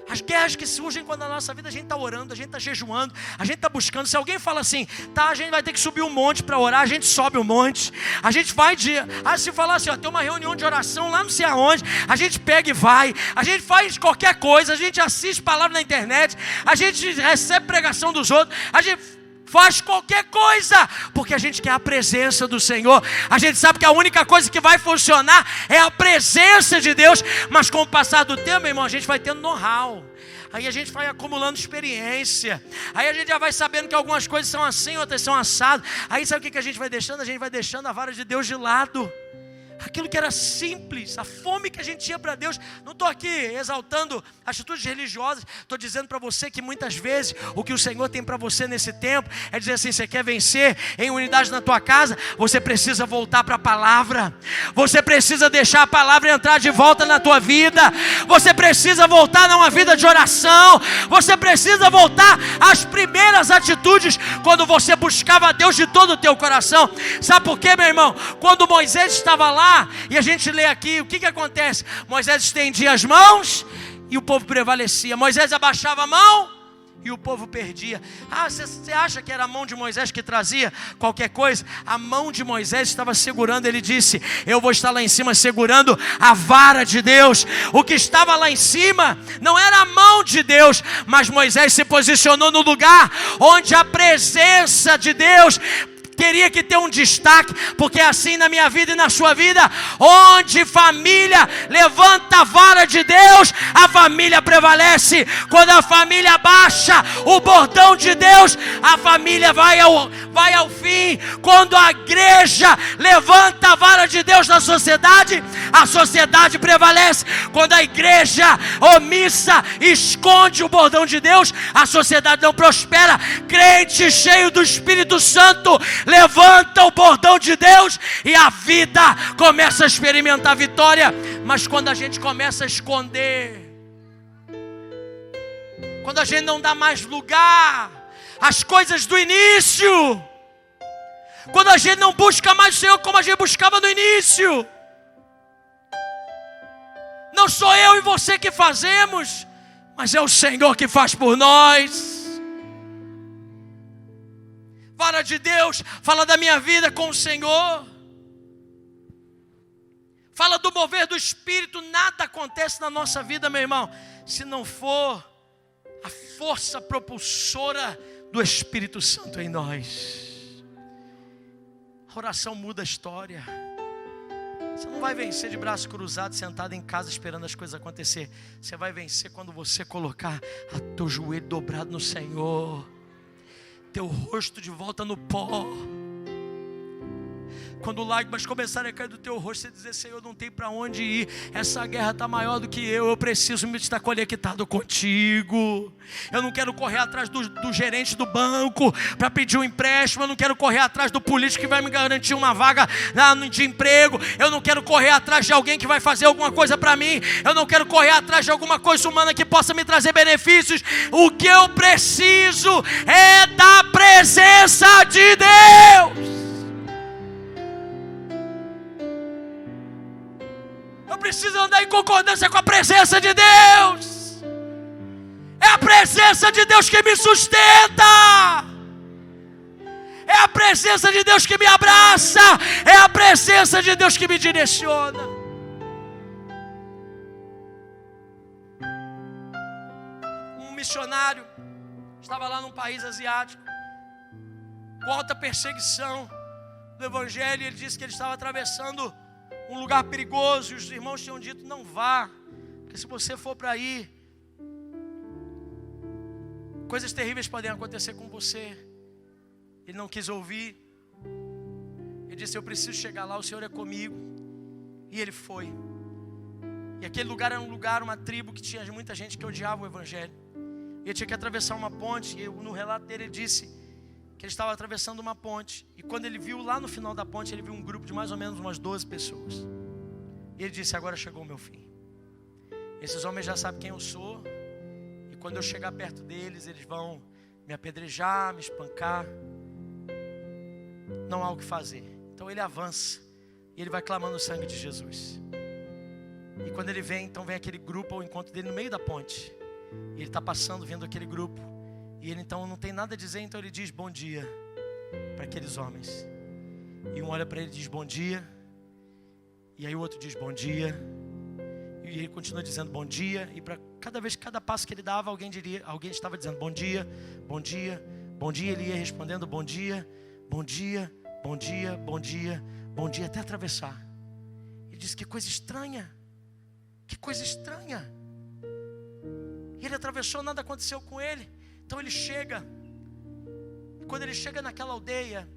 As guerras que surgem quando na nossa vida a gente está orando, a gente está jejuando, a gente está buscando. Se alguém fala assim: tá, a gente vai ter que subir um monte para orar, a gente sobe o monte. A gente vai se falar assim, ó, tem uma reunião de oração lá não sei aonde, a gente pega e vai. A gente faz qualquer coisa, a gente assiste palavra na internet, a gente recebe pregação dos outros, a gente faz qualquer coisa, porque a gente quer a presença do Senhor. A gente sabe que a única coisa que vai funcionar é a presença de Deus. Mas com o passar do tempo, irmão, a gente vai tendo know-how. Aí a gente vai acumulando experiência. Aí a gente já vai sabendo que algumas coisas são assim, outras são assadas. Aí sabe o que a gente vai deixando? A gente vai deixando a vara de Deus de lado. Aquilo que era simples, a fome que a gente tinha para Deus. Não estou aqui exaltando atitudes religiosas. Estou dizendo para você que muitas vezes o que o Senhor tem para você nesse tempo é dizer assim: você quer vencer em unidade na tua casa? Você precisa voltar para a palavra. Você precisa deixar a palavra entrar de volta na tua vida. Você precisa voltar a uma vida de oração. Você precisa voltar às primeiras atitudes, quando você buscava a Deus de todo o teu coração. Sabe por quê, meu irmão? Quando Moisés estava lá, e a gente lê aqui, o que acontece? Moisés estendia as mãos e o povo prevalecia. Moisés abaixava a mão e o povo perdia. Ah, você acha que era a mão de Moisés que trazia qualquer coisa? A mão de Moisés estava segurando. Ele disse: eu vou estar lá em cima segurando a vara de Deus. O que estava lá em cima não era a mão de Deus, mas Moisés se posicionou no lugar onde a presença de Deus teria que ter um destaque, porque é assim na minha vida e na sua vida. Onde família levanta a vara de Deus, a família prevalece. Quando a família baixa o bordão de Deus, a família vai ao fim. Quando a igreja levanta a vara de Deus na sociedade, a sociedade prevalece. Quando a igreja omissa esconde o bordão de Deus, a sociedade não prospera. Crente cheio do Espírito Santo levanta o bordão de Deus e a vida começa a experimentar vitória. Mas quando a gente começa a esconder, quando a gente não dá mais lugar às coisas do início, quando a gente não busca mais o Senhor como a gente buscava no início, não sou eu e você que fazemos, mas é o Senhor que faz por nós. Vara de Deus fala da minha vida com o Senhor, fala do mover do Espírito. Nada acontece na nossa vida, meu irmão, se não for a força propulsora do Espírito Santo em nós. A oração muda a história. Você não vai vencer de braços cruzados, sentado em casa esperando as coisas acontecer. Você vai vencer quando você colocar o teu joelho dobrado no Senhor, teu rosto de volta no pó. Quando lágrimas começarem a cair do teu rosto, você dizer: Senhor, não tem para onde ir, essa guerra está maior do que eu preciso me estar conectado contigo. Eu não quero correr atrás do gerente do banco para pedir um empréstimo, eu não quero correr atrás do político que vai me garantir uma vaga de emprego, eu não quero correr atrás de alguém que vai fazer alguma coisa para mim, eu não quero correr atrás de alguma coisa humana que possa me trazer benefícios. O que eu preciso é da presença de Deus. Eu preciso andar em concordância com a presença de Deus. É a presença de Deus que me sustenta. É a presença de Deus que me abraça. É a presença de Deus que me direciona. Um missionário estava lá num país asiático, com alta perseguição do evangelho. Ele disse que ele estava atravessando um lugar perigoso, e os irmãos tinham dito: não vá, porque se você for para aí, coisas terríveis podem acontecer com você. Ele não quis ouvir. Ele disse: eu preciso chegar lá, o Senhor é comigo. E ele foi. E aquele lugar era um lugar, uma tribo que tinha muita gente que odiava o evangelho. E ele tinha que atravessar uma ponte. E no relato dele ele disse que ele estava atravessando uma ponte, e quando ele viu lá no final da ponte, ele viu um grupo de mais ou menos umas 12 pessoas, e ele disse: agora chegou o meu fim. Esses homens já sabem quem eu sou, e quando eu chegar perto deles, eles vão me apedrejar, me espancar, não há o que fazer. Então ele avança, e ele vai clamando o sangue de Jesus. E quando ele vem, então vem aquele grupo ao encontro dele no meio da ponte, e ele está passando, vendo aquele grupo. E ele então não tem nada a dizer, então ele diz bom dia para aqueles homens. E um olha para ele e diz bom dia. E aí o outro diz bom dia. E ele continua dizendo bom dia. E para cada vez, cada passo que ele dava, alguém estava dizendo bom dia, bom dia, bom dia. Ele ia respondendo bom dia, bom dia, bom dia, bom dia, bom dia, até atravessar. Ele disse: que coisa estranha, que coisa estranha. E ele atravessou, nada aconteceu com ele. Então ele chega, e quando ele chega naquela aldeia,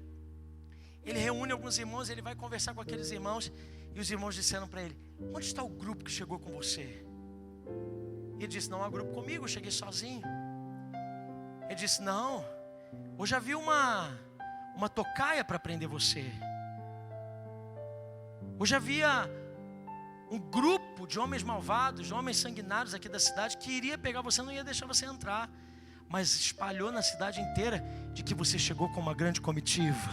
ele reúne alguns irmãos, ele vai conversar com aqueles irmãos, e os irmãos disseram para ele: onde está o grupo que chegou com você? E ele disse: não há grupo comigo, eu cheguei sozinho. Ele disse: não, eu já vi uma tocaia para prender você. Eu já via um grupo de homens malvados, de homens sanguinários aqui da cidade, que iria pegar você, não ia deixar você entrar, mas espalhou na cidade inteira de que você chegou com uma grande comitiva.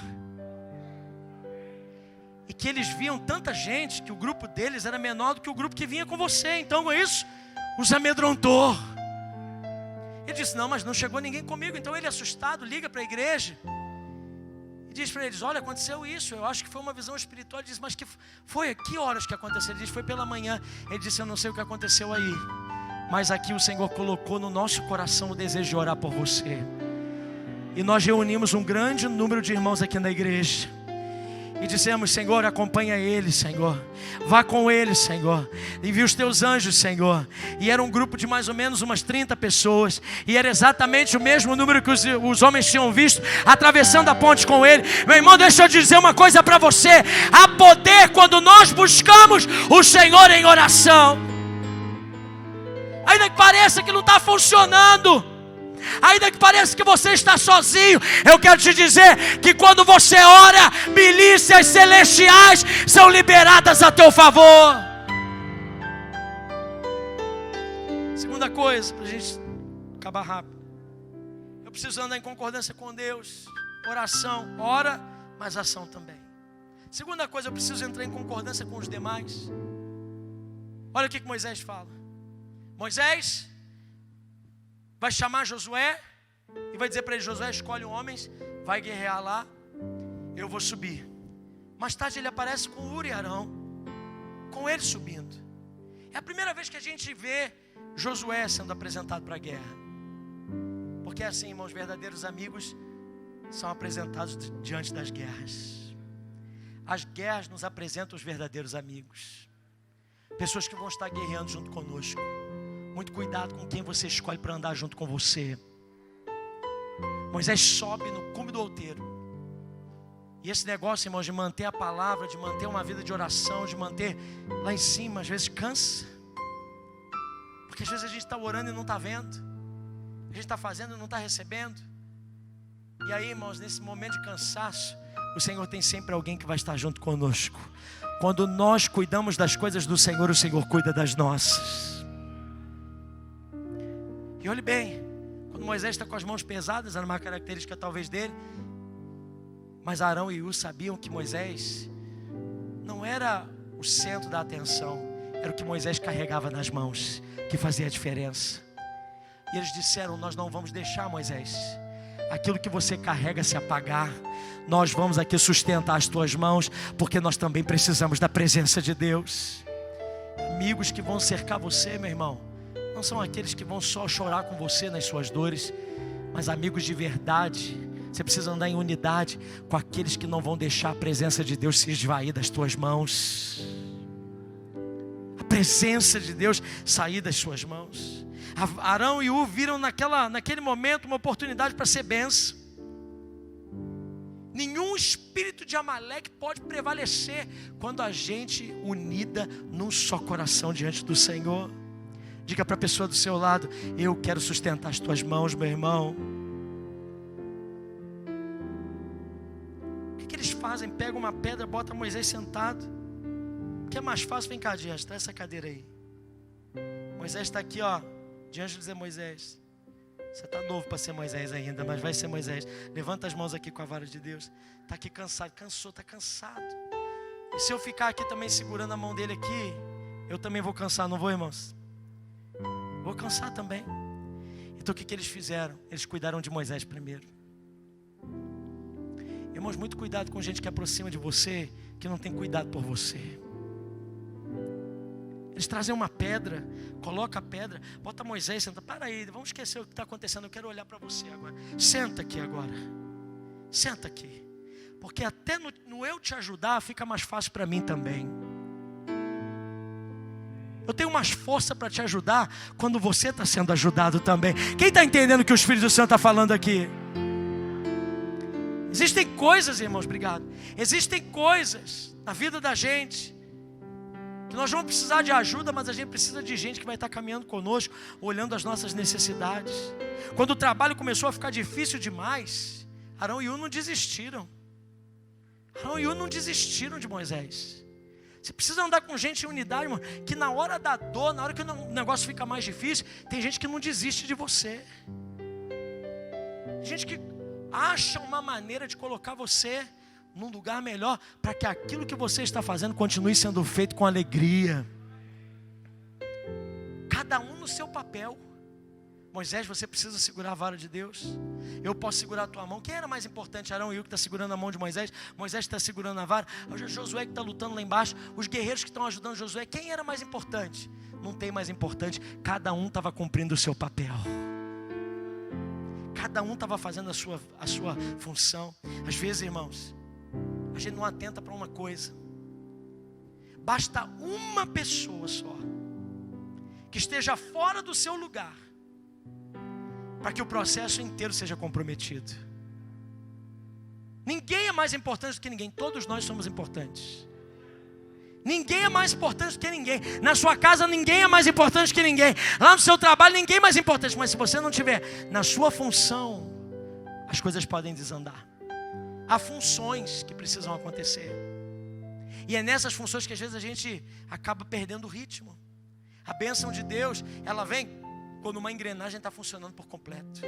E que eles viam tanta gente que o grupo deles era menor do que o grupo que vinha com você. Então com isso, os amedrontou. Ele disse: não, mas não chegou ninguém comigo. Então ele, assustado, liga para a igreja e diz para eles: olha, aconteceu isso, eu acho que foi uma visão espiritual. Ele diz: mas que foi? Que horas que aconteceu? Ele diz: foi pela manhã. Ele disse: eu não sei o que aconteceu aí, mas aqui o Senhor colocou no nosso coração o desejo de orar por você. E nós reunimos um grande número de irmãos aqui na igreja e dissemos: Senhor, acompanha ele, Senhor, vá com ele, Senhor, envia os teus anjos, Senhor. E era um grupo de mais ou menos umas 30 pessoas, e era exatamente o mesmo número que os homens tinham visto atravessando a ponte com ele. Meu irmão, deixa eu dizer uma coisa para você: há poder quando nós buscamos o Senhor em oração. Ainda que pareça que não está funcionando, ainda que pareça que você está sozinho, eu quero te dizer que quando você ora, milícias celestiais são liberadas a teu favor. Segunda coisa, para a gente acabar rápido: eu preciso andar em concordância com Deus. Oração, ora, mas ação também. Segunda coisa, eu preciso entrar em concordância com os demais. Olha o que Moisés fala. Moisés vai chamar Josué e vai dizer para ele: Josué, escolhe homens, vai guerrear lá, eu vou subir. Mais tarde ele aparece com Uri e Arão, com ele subindo. É a primeira vez que a gente vê Josué sendo apresentado para a guerra. Porque assim, irmãos, verdadeiros amigos são apresentados diante das guerras. As guerras nos apresentam os verdadeiros amigos. Pessoas que vão estar guerreando junto conosco. Muito cuidado com quem você escolhe para andar junto com você. Moisés sobe no cume do outeiro. E esse negócio, irmãos, de manter a palavra, de manter uma vida de oração, de manter lá em cima, às vezes cansa. Porque às vezes a gente está orando e não está vendo. A gente está fazendo e não está recebendo. E aí, irmãos, nesse momento de cansaço, o Senhor tem sempre alguém que vai estar junto conosco. Quando nós cuidamos das coisas do Senhor, o Senhor cuida das nossas. E olhe bem, quando Moisés está com as mãos pesadas, era uma característica talvez dele, mas Arão e Ur sabiam que Moisés não era o centro da atenção, era o que Moisés carregava nas mãos que fazia a diferença. E eles disseram: nós não vamos deixar, Moisés, aquilo que você carrega se apagar. Nós vamos aqui sustentar as tuas mãos, porque nós também precisamos da presença de Deus. Amigos que vão cercar você, meu irmão, não são aqueles que vão só chorar com você nas suas dores, mas amigos de verdade. Você precisa andar em unidade com aqueles que não vão deixar a presença de Deus se esvair das tuas mãos. A presença de Deus sair das suas mãos. Arão e Ur viram naquele momento uma oportunidade para ser bênção. Nenhum espírito de Amaleque pode prevalecer quando a gente unida num só coração diante do Senhor. Diga para a pessoa do seu lado: eu quero sustentar as tuas mãos, meu irmão. O que eles fazem? Pegam uma pedra, botam Moisés sentado. O que é mais fácil? Vem cá diante, traz essa cadeira aí. Moisés está aqui, ó, diante de dizer: Moisés, você está novo para ser Moisés ainda, mas vai ser Moisés. Levanta as mãos aqui com a vara de Deus. Está aqui cansado, cansou, está cansado. E se eu ficar aqui também segurando a mão dele aqui, eu também vou cansar, não vou, irmãos? Vou cansar também. Então o que eles fizeram? Eles cuidaram de Moisés primeiro. Irmãos, muito cuidado com gente que aproxima de você, que não tem cuidado por você. Eles trazem uma pedra, coloca a pedra, bota Moisés, senta. Para aí, vamos esquecer o que está acontecendo. Eu quero olhar para você agora. Senta aqui agora. Senta aqui. Porque até no eu te ajudar fica mais fácil para mim também. Eu tenho mais força para te ajudar quando você está sendo ajudado também. Quem está entendendo o que o Espírito Santo está falando aqui? Existem coisas, irmãos, obrigado. Existem coisas na vida da gente que nós vamos precisar de ajuda, mas a gente precisa de gente que vai estar caminhando conosco, olhando as nossas necessidades. Quando o trabalho começou a ficar difícil demais, Arão e Ur não desistiram. Arão e Ur não desistiram de Moisés. Você precisa andar com gente em unidade, irmão, que na hora da dor, na hora que o negócio fica mais difícil, tem gente que não desiste de você. Gente que acha uma maneira de colocar você num lugar melhor, para que aquilo que você está fazendo continue sendo feito com alegria. Cada um no seu papel. Moisés, você precisa segurar a vara de Deus. Eu posso segurar a tua mão. Quem era mais importante? Arão e Ur que está segurando a mão de Moisés. Moisés está segurando a vara. Josué que está lutando lá embaixo. Os guerreiros que estão ajudando Josué. Quem era mais importante? Não tem mais importante. Cada um estava cumprindo o seu papel. Cada um estava fazendo a sua função. Às vezes, irmãos, a gente não atenta para uma coisa. Basta uma pessoa só que esteja fora do seu lugar para que o processo inteiro seja comprometido. Ninguém é mais importante do que ninguém. Todos nós somos importantes. Ninguém é mais importante do que ninguém. Na sua casa ninguém é mais importante que ninguém. Lá no seu trabalho ninguém é mais importante. Mas se você não tiver na sua função, as coisas podem desandar. Há funções que precisam acontecer. E é nessas funções que às vezes a gente acaba perdendo o ritmo. A bênção de Deus, ela vem quando uma engrenagem está funcionando por completo.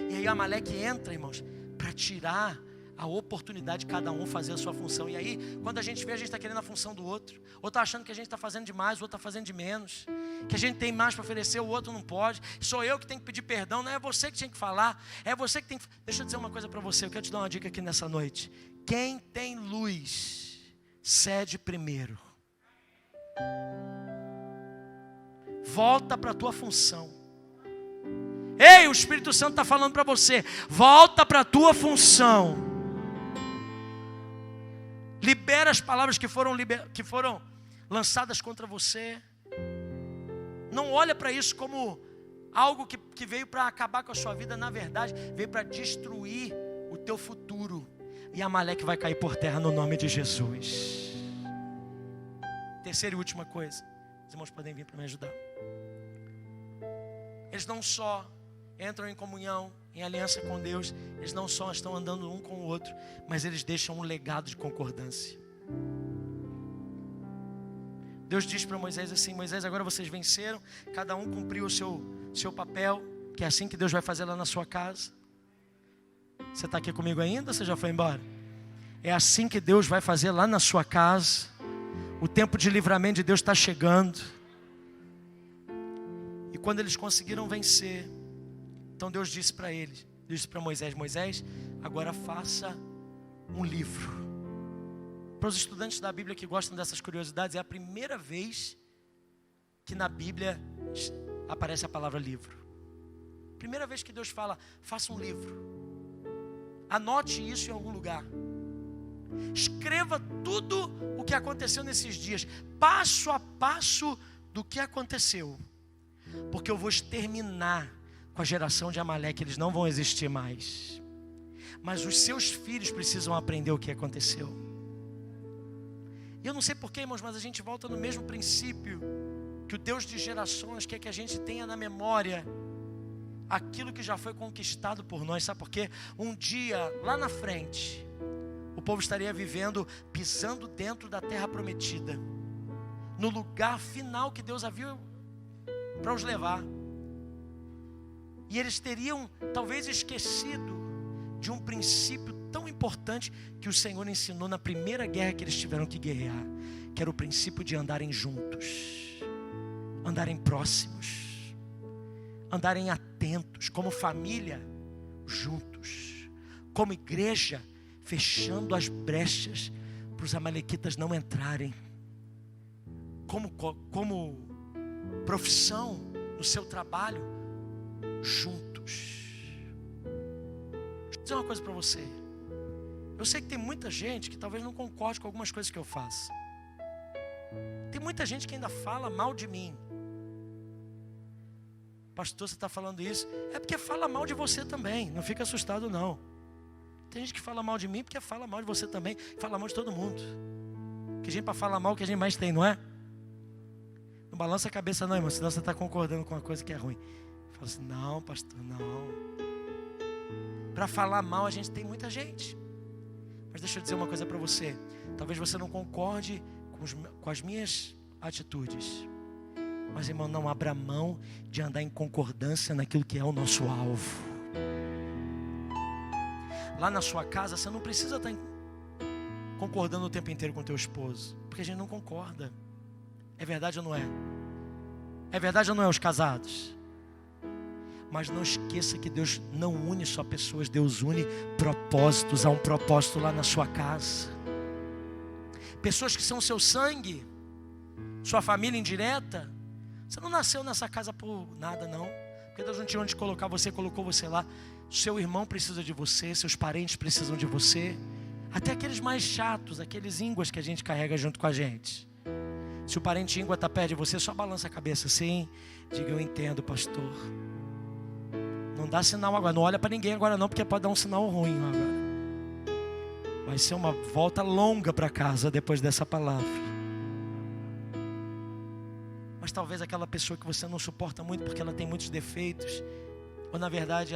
E aí Amaleque entra, irmãos, para tirar a oportunidade de cada um fazer a sua função. E aí, quando a gente vê, a gente está querendo a função do outro. Ou está achando que a gente está fazendo demais, o outro está fazendo de menos. Que a gente tem mais para oferecer, o outro não pode. Sou eu que tenho que pedir perdão, não é você que tinha que falar. É você que tem que... Deixa eu dizer uma coisa para você, eu quero te dar uma dica aqui nessa noite. Quem tem luz, cede primeiro. Volta para a tua função. Ei, o Espírito Santo está falando para você, volta para a tua função. Libera as palavras que foram lançadas contra você. Não olha para isso como algo que veio para acabar com a sua vida. Na verdade, veio para destruir o teu futuro. E Amaleque vai cair por terra no nome de Jesus. Terceira e última coisa. Os irmãos podem vir para me ajudar. Eles não só entram em comunhão, em aliança com Deus. Eles não só estão andando um com o outro, mas eles deixam um legado de concordância. Deus diz para Moisés assim: Moisés, agora vocês venceram, cada um cumpriu o seu papel, que é assim que Deus vai fazer lá na sua casa. Você está aqui comigo ainda ou você já foi embora? É assim que Deus vai fazer lá na sua casa. O tempo de livramento de Deus está chegando. E quando eles conseguiram vencer, então Deus disse para eles, disse para Moisés: Moisés, agora faça um livro. Para os estudantes da Bíblia que gostam dessas curiosidades, é a primeira vez que na Bíblia aparece a palavra livro. Primeira vez que Deus fala, faça um livro. Anote isso em algum lugar. Escreva tudo o que aconteceu nesses dias, passo a passo do que aconteceu. Porque eu vou exterminar com a geração de Amaleque, eles não vão existir mais. Mas os seus filhos precisam aprender o que aconteceu. E eu não sei porquê, irmãos, mas a gente volta no mesmo princípio, que o Deus de gerações quer que a gente tenha na memória aquilo que já foi conquistado por nós. Sabe por quê? Um dia, lá na frente, o povo estaria vivendo, pisando dentro da terra prometida, no lugar final que Deus havia para os levar. E eles teriam talvez esquecido de um princípio tão importante que o Senhor ensinou na primeira guerra que eles tiveram que guerrear, que era o princípio de andarem juntos, andarem próximos, andarem atentos, como família, juntos, como igreja, fechando as brechas para os amalequitas não entrarem, como profissão, no seu trabalho, juntos. Deixa eu dizer uma coisa para você. Eu sei que tem muita gente que talvez não concorde com algumas coisas que eu faço. Tem muita gente que ainda fala mal de mim. Pastor, você está falando isso? É porque fala mal de você também. Não fica assustado não. Tem gente que fala mal de mim porque fala mal de você também. Fala mal de todo mundo. Que gente para falar mal que a gente mais tem, não é? Não balança a cabeça não, irmão, senão você está concordando com uma coisa que é ruim. Fala assim, não, pastor, não. Para falar mal a gente tem muita gente. Mas deixa eu dizer uma coisa para você. Talvez você não concorde com as minhas atitudes. Mas, irmão, não abra mão de andar em concordância naquilo que é o nosso alvo. Lá na sua casa, você não precisa estar concordando o tempo inteiro com o teu esposo. Porque a gente não concorda. É verdade ou não é? É verdade ou não é, os casados? Mas não esqueça que Deus não une só pessoas, Deus une propósitos. Há um propósito lá na sua casa. Pessoas que são seu sangue, sua família indireta. Você não nasceu nessa casa por nada não, porque Deus não tinha onde colocar você, colocou você lá. Seu irmão precisa de você, seus parentes precisam de você. Até aqueles mais chatos, aqueles ínguas que a gente carrega junto com a gente. Se o parente íngua está perto de você, só balança a cabeça assim. Diga, eu entendo, pastor. Não dá sinal agora, não olha para ninguém agora não, porque pode dar um sinal ruim agora. Vai ser uma volta longa para casa depois dessa palavra. Mas talvez aquela pessoa que você não suporta muito porque ela tem muitos defeitos, ou na verdade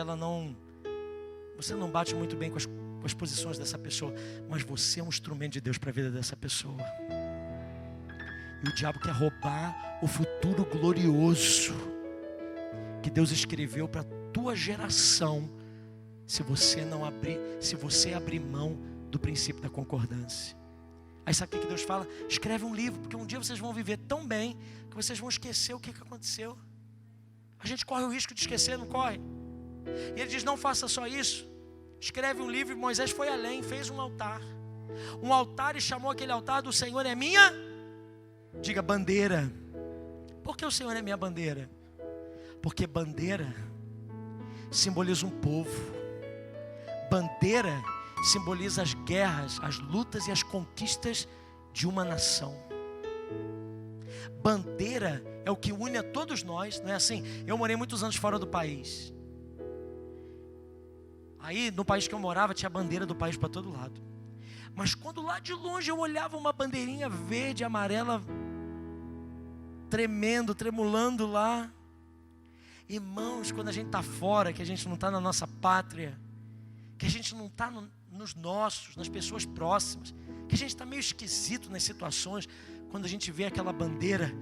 você não bate muito bem com as posições dessa pessoa, mas você é um instrumento de Deus para a vida dessa pessoa. E o diabo quer roubar o futuro glorioso que Deus escreveu para a tua geração, se você abrir mão do princípio da concordância. Aí sabe o que Deus fala? Escreve um livro, porque um dia vocês vão viver tão bem que vocês vão esquecer o que aconteceu. A gente corre o risco de esquecer, não corre? E ele diz, não faça só isso. Escreve um livro. E Moisés foi além, fez um altar. Um altar, e chamou aquele altar do Senhor é minha, diga, bandeira. Por que o Senhor é minha bandeira? Porque bandeira simboliza um povo. Bandeira simboliza as guerras, as lutas e as conquistas de uma nação. Bandeira é o que une a todos nós, não é assim? Eu morei muitos anos fora do país. Aí, no país que eu morava, tinha a bandeira do país para todo lado. Mas quando lá de longe eu olhava uma bandeirinha verde e amarela, tremendo, tremulando lá. Irmãos, quando a gente está fora, que a gente não está na nossa pátria, que a gente não está nos nossos, nas pessoas próximas, que a gente está meio esquisito nas situações, quando a gente vê aquela bandeira,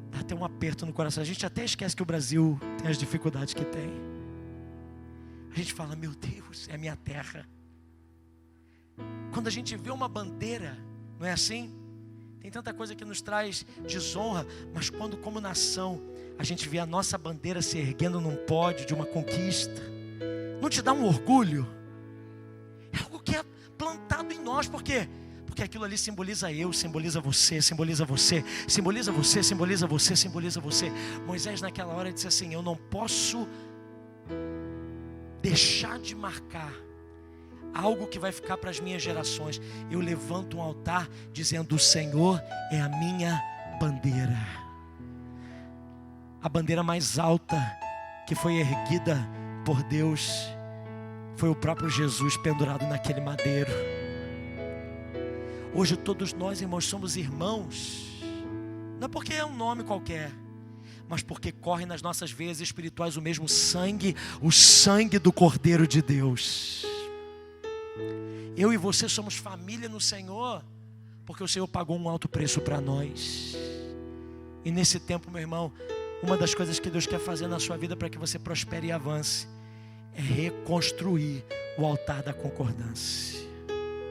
dá até um aperto no coração. A gente até esquece que o Brasil tem as dificuldades que tem. A gente fala, meu Deus, é a minha terra. Quando a gente vê uma bandeira, não é assim? Tem tanta coisa que nos traz desonra, mas quando como nação, a gente vê a nossa bandeira se erguendo num pódio de uma conquista, não te dá um orgulho? É algo que é plantado em nós, por quê? Porque aquilo ali simboliza eu, simboliza você, simboliza você, simboliza você, simboliza você, simboliza você. Moisés naquela hora disse assim, eu não posso deixar de marcar algo que vai ficar para as minhas gerações. Eu levanto um altar dizendo, o Senhor é a minha bandeira. A bandeira mais alta que foi erguida por Deus foi o próprio Jesus pendurado naquele madeiro. Hoje todos nós, irmãos, somos irmãos, não é porque é um nome qualquer, mas porque corre nas nossas veias espirituais o mesmo sangue, o sangue do Cordeiro de Deus. Eu e você somos família no Senhor, porque o Senhor pagou um alto preço para nós. E nesse tempo, meu irmão, uma das coisas que Deus quer fazer na sua vida para que você prospere e avance é reconstruir o altar da concordância.